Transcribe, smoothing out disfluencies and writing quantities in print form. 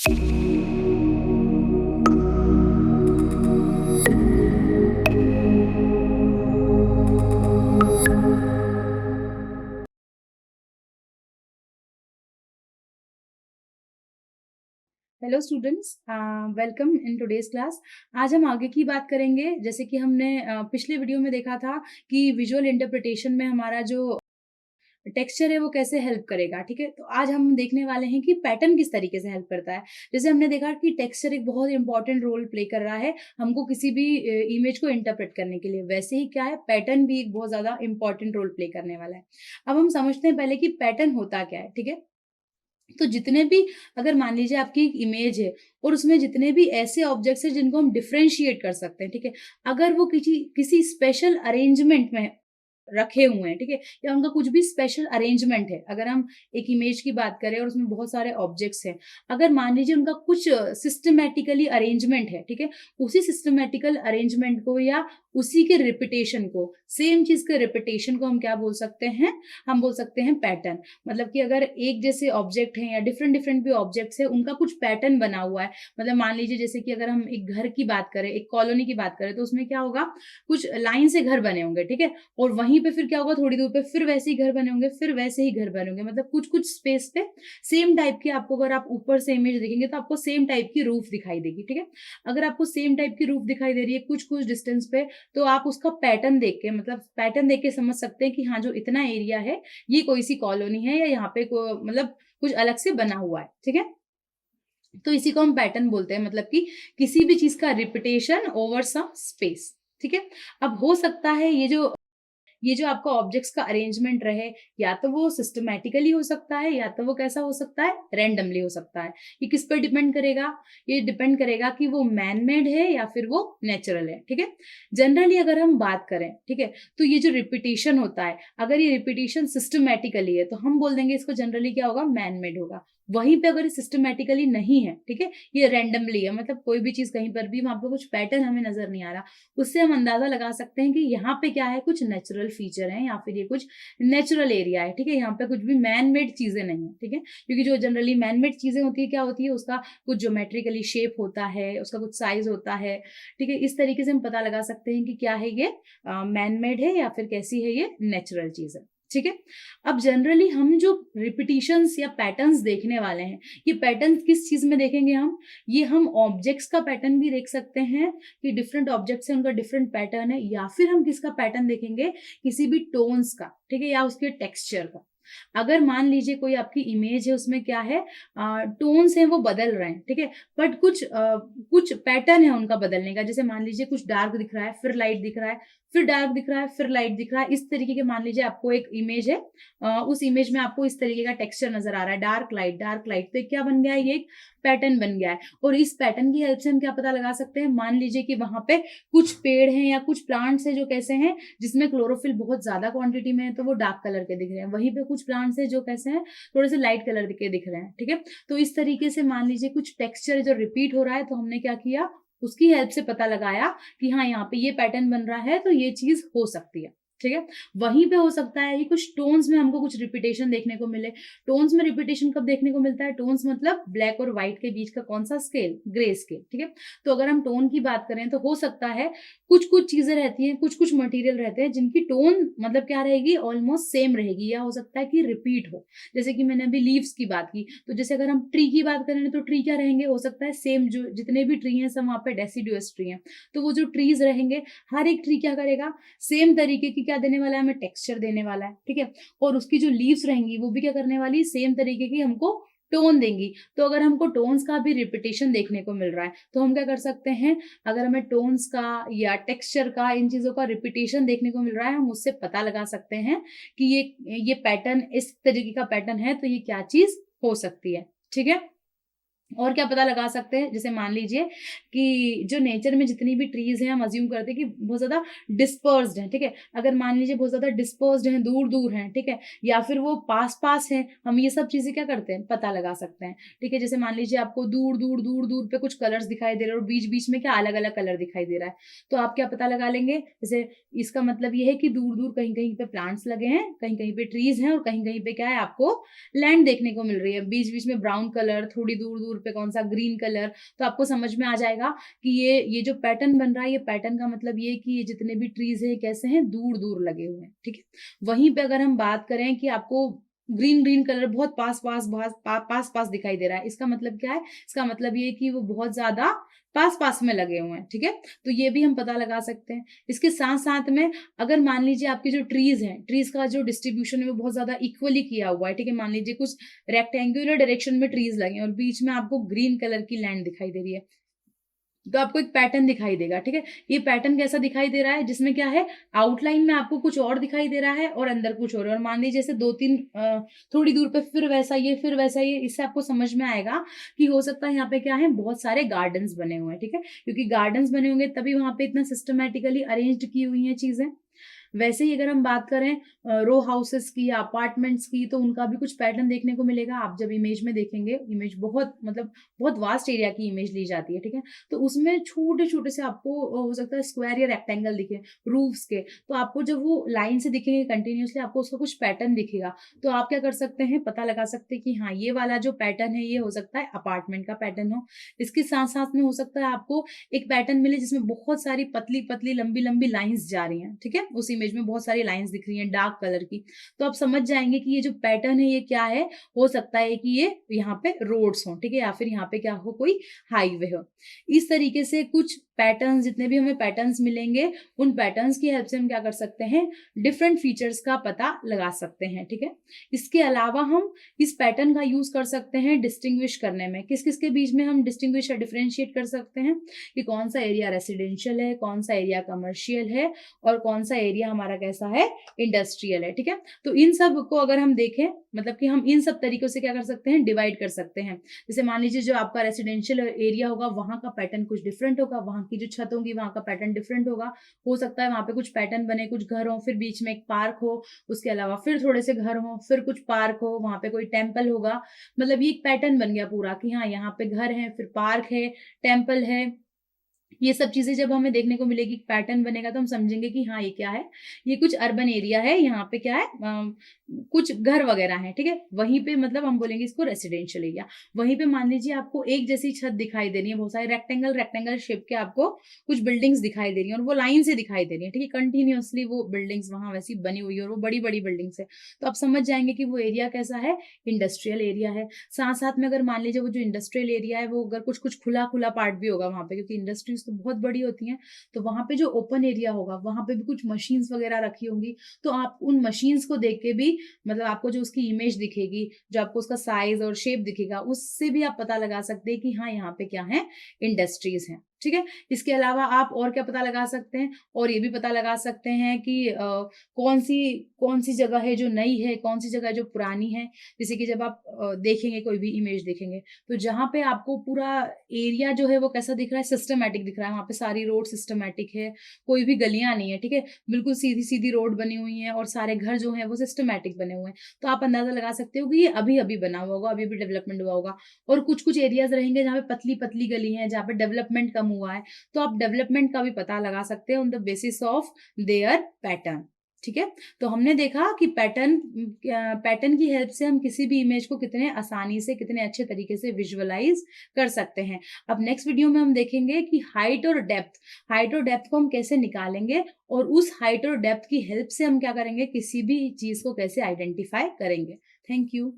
Hello students, welcome in today's class. आज हम आगे की बात करेंगे। जैसे कि हमने पिछले वीडियो में देखा था कि विजुअल इंटरप्रिटेशन में हमारा जो टेक्सचर है वो कैसे हेल्प करेगा। ठीक है, तो आज हम देखने वाले हैं कि पैटर्न किस तरीके से हेल्प करता है। जैसे हमने देखा कि टेक्सचर एक बहुत इंपॉर्टेंट रोल प्ले कर रहा है हमको किसी भी इमेज को इंटरप्रेट करने के लिए, वैसे ही क्या है, पैटर्न भी एक बहुत ज्यादा इंपॉर्टेंट रोल प्ले करने वाला है। अब हम समझते हैं पहले कि पैटर्न होता क्या है। ठीक है, तो जितने भी, अगर मान लीजिए आपकी एक इमेज है और उसमें जितने भी ऐसे ऑब्जेक्ट्स हैं जिनको हम डिफरेंशिएट कर सकते हैं, ठीक है, अगर वो किसी किसी स्पेशल अरेंजमेंट में रखे हुए हैं, ठीक है, या उनका कुछ भी स्पेशल अरेंजमेंट है। अगर हम एक इमेज की बात करें और उसमें बहुत सारे ऑब्जेक्ट्स हैं, अगर मान लीजिए उनका कुछ सिस्टमैटिकली अरेंजमेंट है, ठीक है, उसी सिस्टमैटिकल अरेंजमेंट को या उसी के रिपीटेशन को, सेम चीज के रिपीटेशन को हम क्या बोल सकते हैं, हम बोल सकते हैं पैटर्न। मतलब कि अगर एक जैसे ऑब्जेक्ट हैं या डिफरेंट डिफरेंट भी ऑब्जेक्ट्स है, उनका कुछ पैटर्न बना हुआ है। मतलब मान लीजिए जैसे कि अगर हम एक घर की बात करें, एक कॉलोनी की बात करें, तो उसमें क्या होगा, कुछ लाइन से घर बने होंगे, ठीक है, और वहीं पे फिर क्या होगा, थोड़ी दूर पे फिर वैसे ही घर बने होंगे, फिर वैसे ही घर बने होंगे। मतलब कुछ कुछ स्पेस पे सेम टाइप की, आपको अगर आप ऊपर से इमेज देखेंगे तो आपको सेम टाइप की रूफ दिखाई देगी। ठीक है, अगर आपको सेम टाइप की रूफ दिखाई दे रही है कुछ कुछ डिस्टेंस पे, तो आप उसका पैटर्न देख के, मतलब पैटर्न देख के समझ सकते हैं कि हाँ, जो इतना एरिया है ये कोई सी कॉलोनी है या यहाँ पे मतलब कुछ अलग से बना हुआ है। ठीक है, तो इसी को हम पैटर्न बोलते हैं। मतलब कि किसी भी चीज का रिपीटेशन ओवर सम स्पेस। ठीक है, अब हो सकता है ये जो आपका ऑब्जेक्ट्स का अरेंजमेंट रहे, या तो वो सिस्टमैटिकली हो सकता है, या तो वो कैसा हो सकता है, रैंडमली हो सकता है। ये किस पर डिपेंड करेगा, ये डिपेंड करेगा कि वो मैन मेड है या फिर वो नेचुरल है। ठीक है, जनरली अगर हम बात करें, ठीक है, तो ये जो रिपीटिशन होता है, अगर ये रिपीटिशन सिस्टमैटिकली है तो हम बोल देंगे इसको जनरली क्या होगा, मैन मेड होगा। वहीं पे अगर सिस्टमैटिकली नहीं है, ठीक है, ये रैंडमली है, मतलब कोई भी चीज कहीं पर भी वहां पे कुछ पैटर्न हमें नजर नहीं आ रहा, उससे हम अंदाजा लगा सकते हैं कि यहाँ पे क्या है, कुछ नेचुरल फीचर है या फिर ये कुछ नेचुरल एरिया है। ठीक है, यहाँ पे कुछ भी मैन मेड चीजें नहीं है। ठीक है, क्योंकि जो जनरली मैन मेड चीजें होती है, क्या होती है, उसका कुछ ज्योमेट्रिकली शेप होता है, उसका कुछ साइज होता है। ठीक है, इस तरीके से हम पता लगा सकते हैं कि क्या है ये, मैन मेड है या फिर कैसी है ये नेचुरल चीज है। ठीक है, अब जनरली हम जो रिपीटिशंस या पैटर्न्स देखने वाले हैं, ये पैटर्न्स किस चीज में देखेंगे हम, ये हम ऑब्जेक्ट्स का पैटर्न भी देख सकते हैं कि डिफरेंट ऑब्जेक्ट्स हैं, उनका डिफरेंट पैटर्न है, या फिर हम किसका पैटर्न देखेंगे, किसी भी टोन्स का, ठीक है, या उसके टेक्सचर का। अगर मान लीजिए कोई आपकी इमेज है, उसमें क्या है, टोन्स हैं वो बदल रहे हैं, ठीक है, बट कुछ पैटर्न है उनका बदलने का। जैसे मान लीजिए कुछ डार्क दिख रहा है, फिर लाइट दिख रहा है, फिर डार्क दिख रहा है, फिर लाइट दिख रहा है, इस तरीके के। मान लीजिए आपको एक इमेज है, उस इमेज में आपको इस तरीके का टेक्सचर नजर आ रहा है, डार्क लाइट डार्क लाइट, तो क्या बन गया है, ये एक पैटर्न बन गया है। और इस पैटर्न की हेल्प से हम क्या पता लगा सकते हैं, मान लीजिए कि वहां पे कुछ पेड़ हैं या कुछ प्लांट्स हैं जो कैसे हैं, जिसमें क्लोरोफिल बहुत ज्यादा क्वांटिटी में है, तो वो डार्क कलर के दिख रहे हैं। वहीं पे कुछ प्लांट्स हैं जो कैसे हैं, थोड़े से लाइट कलर के दिख रहे हैं। ठीक है, तो इस तरीके से मान लीजिए कुछ टेक्सचर जो रिपीट हो रहा है, तो हमने क्या किया, उसकी हेल्प से पता लगाया कि हाँ, यहाँ पे ये पैटर्न बन रहा है, तो ये चीज हो सकती है। ठीक है, वहीं पे हो सकता है कि कुछ टोन्स में हमको कुछ रिपीटेशन देखने को मिले। टोन्स में रिपीटेशन कब देखने को मिलता है, टोन्स मतलब ब्लैक और व्हाइट के बीच का कौन सा स्केल, ग्रे स्केल। ठीक है, तो अगर हम टोन की बात करें तो हो सकता है कुछ कुछ चीजें रहती हैं, कुछ कुछ मटेरियल रहते हैं जिनकी टोन मतलब क्या रहेगी, ऑलमोस्ट सेम रहेगी, या हो सकता है कि रिपीट हो। जैसे कि मैंने अभी लीव्स की बात की, तो जैसे अगर हम ट्री की बात करें तो ट्री क्या रहेंगे, हो सकता है सेम, जो जितने भी ट्री हैं सब वहां पे डेसिडुअस ट्री हैं, तो वो जो ट्रीज रहेंगे, हर एक ट्री क्या करेगा, सेम तरीके की क्या देने वाला है, हमें टेक्सचर देने वाला है। ठीक है, और उसकी जो लीव्स रहेंगी वो भी क्या करने वाली, सेम तरीके की हमको टोन देंगी। तो अगर हमको टोन्स का भी रिपीटेशन देखने को मिल रहा है, तो हम क्या कर सकते हैं, अगर हमें टोन्स का या टेक्सचर का, इन चीजों का रिपीटेशन देखने को मिल रहा है, हम उससे पता लगा सकते हैं कि ये पैटर्न इस तरीके का पैटर्न है, तो ये क्या चीज हो सकती है। ठीक है, और क्या पता लगा सकते हैं, जैसे मान लीजिए कि जो नेचर में जितनी भी ट्रीज हैं, हम अज्यूम करते हैं कि बहुत ज्यादा डिस्पर्स्ड हैं। ठीक है, अगर मान लीजिए बहुत ज्यादा डिस्पर्स्ड हैं, दूर दूर हैं, ठीक है, या फिर वो पास पास हैं, हम ये सब चीजें क्या करते हैं, पता लगा सकते हैं। ठीक है, जैसे मान लीजिए आपको दूर दूर दूर दूर पे कुछ कलर्स दिखाई दे रहे हैं और बीच बीच में क्या अलग अलग कलर दिखाई दे रहा है, तो आप क्या पता लगा लेंगे, जैसे इसका मतलब ये है कि दूर दूर कहीं कहीं पे प्लांट्स लगे हैं, कहीं कहीं पे ट्रीज हैं, और कहीं कहीं पे क्या है, आपको लैंड देखने को मिल रही है, बीच बीच में ब्राउन कलर, थोड़ी दूर दूर दूर पे कौन सा ग्रीन कलर, तो आपको समझ में आ जाएगा कि ये जो पैटर्न बन रहा है, ये पैटर्न का मतलब ये कि ये जितने भी ट्रीज है कैसे हैं, दूर दूर लगे हुए हैं, ठीक है। वहीं पे अगर हम बात करें कि आपको ग्रीन ग्रीन कलर बहुत पास पास पास पास दिखाई दे रहा है, इसका मतलब क्या है, इसका मतलब ये कि वो बहुत ज्यादा पास पास में लगे हुए हैं, ठीक है। तो ये भी हम पता लगा सकते हैं। इसके साथ साथ में अगर मान लीजिए आपके जो ट्रीज हैं, ट्रीज का जो डिस्ट्रीब्यूशन है वो बहुत ज्यादा इक्वली किया हुआ है, ठीक है। मान लीजिए कुछ रेक्टेंगुलर डायरेक्शन में ट्रीज लगे हैं और बीच में आपको ग्रीन कलर की लैंड दिखाई दे रही है, तो आपको एक पैटर्न दिखाई देगा, ठीक है। ये पैटर्न कैसा दिखाई दे रहा है, जिसमें क्या है, आउटलाइन में आपको कुछ और दिखाई दे रहा है और अंदर कुछ और मान लीजिए जैसे दो तीन थोड़ी दूर पे फिर वैसा ये फिर वैसा ये, इससे आपको समझ में आएगा कि हो सकता है यहाँ पे क्या है, बहुत सारे गार्डन्स बने हुए हैं, ठीक है। क्योंकि गार्डन्स बने होंगे तभी वहां पे इतना सिस्टमेटिकली अरेंज्ड की हुई है चीजें। वैसे ही अगर हम बात करें रो हाउसेस की या अपार्टमेंट्स की, तो उनका भी कुछ पैटर्न देखने को मिलेगा। आप जब इमेज में देखेंगे, इमेज बहुत मतलब बहुत वास्ट एरिया की इमेज ली जाती है, ठीक है। तो उसमें छोटे छोटे से आपको हो सकता है स्क्वायर या रेक्टेंगल दिखे रूफ्स के, तो आपको जब वो लाइन से दिखेंगे कंटिन्यूसली, आपको उसका कुछ पैटर्न दिखेगा। तो आप क्या कर सकते हैं, पता लगा सकते हैं कि हाँ, ये वाला जो पैटर्न है ये हो सकता है अपार्टमेंट का पैटर्न हो। इसके साथ साथ में हो सकता है आपको एक पैटर्न मिले जिसमें बहुत सारी पतली पतली लंबी लंबी लाइंस जा रही हैं, ठीक है। उस इमेज में बहुत सारी लाइंस दिख रही हैं डार्क कलर की, तो आप समझ जाएंगे कि ये जो पैटर्न है ये क्या है। हो सकता है कि ये यहाँ पे रोड्स हो, ठीक है, या फिर यहाँ पे क्या हो, कोई हाईवे हो। इस तरीके से कुछ पैटर्न्स, जितने भी हमें पैटर्न्स मिलेंगे, उन पैटर्न्स की हेल्प से हम क्या कर सकते हैं, डिफरेंट फीचर्स का पता लगा सकते हैं, ठीक है। इसके अलावा हम इस पैटर्न का यूज कर सकते हैं डिस्टिंग्विश करने में। किस किस के बीच में हम डिस्टिंग्विश या डिफरेंशिएट कर सकते हैं कि कौन सा एरिया रेसिडेंशियल है, कौन सा एरिया कमर्शियल है और कौन सा एरिया हमारा कैसा है, इंडस्ट्रियल है, ठीक है। तो इन सब को अगर हम देखें, मतलब कि हम इन सब तरीकों से क्या कर सकते हैं, डिवाइड कर सकते हैं। जैसे मान लीजिए जो आपका रेसिडेंशियल एरिया होगा वहां का पैटर्न कुछ डिफरेंट होगा, वहां की जो छत होगी वहां का पैटर्न डिफरेंट होगा। हो सकता है वहां पे कुछ पैटर्न बने, कुछ घर हो, फिर बीच में एक पार्क हो, उसके अलावा फिर थोड़े से घर हो, फिर कुछ पार्क हो, वहां पे कोई टेम्पल होगा। मतलब ये एक पैटर्न बन गया पूरा कि हाँ, यहाँ पे घर है, फिर पार्क है, टेम्पल है। ये सब चीजें जब हमें देखने को मिलेगी, पैटर्न बनेगा, तो हम समझेंगे कि हाँ, ये क्या है, ये कुछ अर्बन एरिया है, यहाँ पे क्या है, कुछ घर वगैरह है, ठीक है। वहीं पे मतलब हम बोलेंगे इसको रेसिडेंशियल एरिया। वहीं पे मान लीजिए आपको एक जैसी छत दिखाई दे रही है, बहुत सारे रेक्टेंगल रेक्टेंगल शेप के आपको कुछ बिल्डिंग्स दिखाई दे रही है और वो लाइन से दिखाई दे रही है, ठीक है। कंटिन्यूअसली वो बिल्डिंग्स वहां वैसी बनी हुई है और वो बड़ी बड़ी बिल्डिंग्स है, तो आप समझ जाएंगे कि वो एरिया कैसा है, इंडस्ट्रियल एरिया है। साथ साथ में अगर मान लीजिए वो जो इंडस्ट्रियल एरिया है वो अगर कुछ कुछ खुला खुला पार्ट भी होगा वहां पे, क्योंकि इंडस्ट्रीज तो बहुत बड़ी होती हैं, तो वहां पे जो ओपन एरिया होगा वहां पे भी कुछ मशीन्स वगैरह रखी होंगी, तो आप उन मशीन्स को देख के भी, मतलब आपको जो उसकी इमेज दिखेगी, जो आपको उसका साइज और शेप दिखेगा, उससे भी आप पता लगा सकते हैं कि हाँ, यहाँ पे क्या है, इंडस्ट्रीज हैं, ठीक है। इसके अलावा आप और क्या पता लगा सकते हैं, और ये भी पता लगा सकते हैं कि कौन सी जगह है जो नई है, कौन सी जगह है जो पुरानी है। जैसे कि जब आप देखेंगे, कोई भी इमेज देखेंगे, तो जहाँ पे आपको पूरा एरिया जो है वो कैसा दिख रहा है, सिस्टमैटिक दिख रहा है, वहाँ पे सारी रोड सिस्टमैटिक है, कोई भी गलियां नहीं है, ठीक है, बिल्कुल सीधी सीधी रोड बनी हुई है और सारे घर जो है वो सिस्टमैटिक बने हुए हैं, तो आप अंदाजा लगा सकते हो कि ये अभी अभी बना हुआ होगा, अभी अभी डेवलपमेंट हुआ होगा। और कुछ कुछ एरियाज रहेंगे जहाँ पे पतली पतली गली है, जहाँ पे डेवलपमेंट कम हुआ है, तो आप डेवलपमेंट का भी पता लगा सकते हैं on the basis of their pattern, ठीक है। तो हमने देखा कि पैटर्न की हेल्प से हम किसी भी इमेज को कितने आसानी से, कितने अच्छे तरीके से विजुअलाइज कर सकते हैं। अब नेक्स्ट वीडियो में हम देखेंगे कि हाइट और डेप्थ को हम कैसे निकालेंगे और उस हाइट और डेप्थ की हेल्प से हम क्या करेंगे, किसी भी चीज को कैसे आइडेंटिफाई करेंगे। Thank you.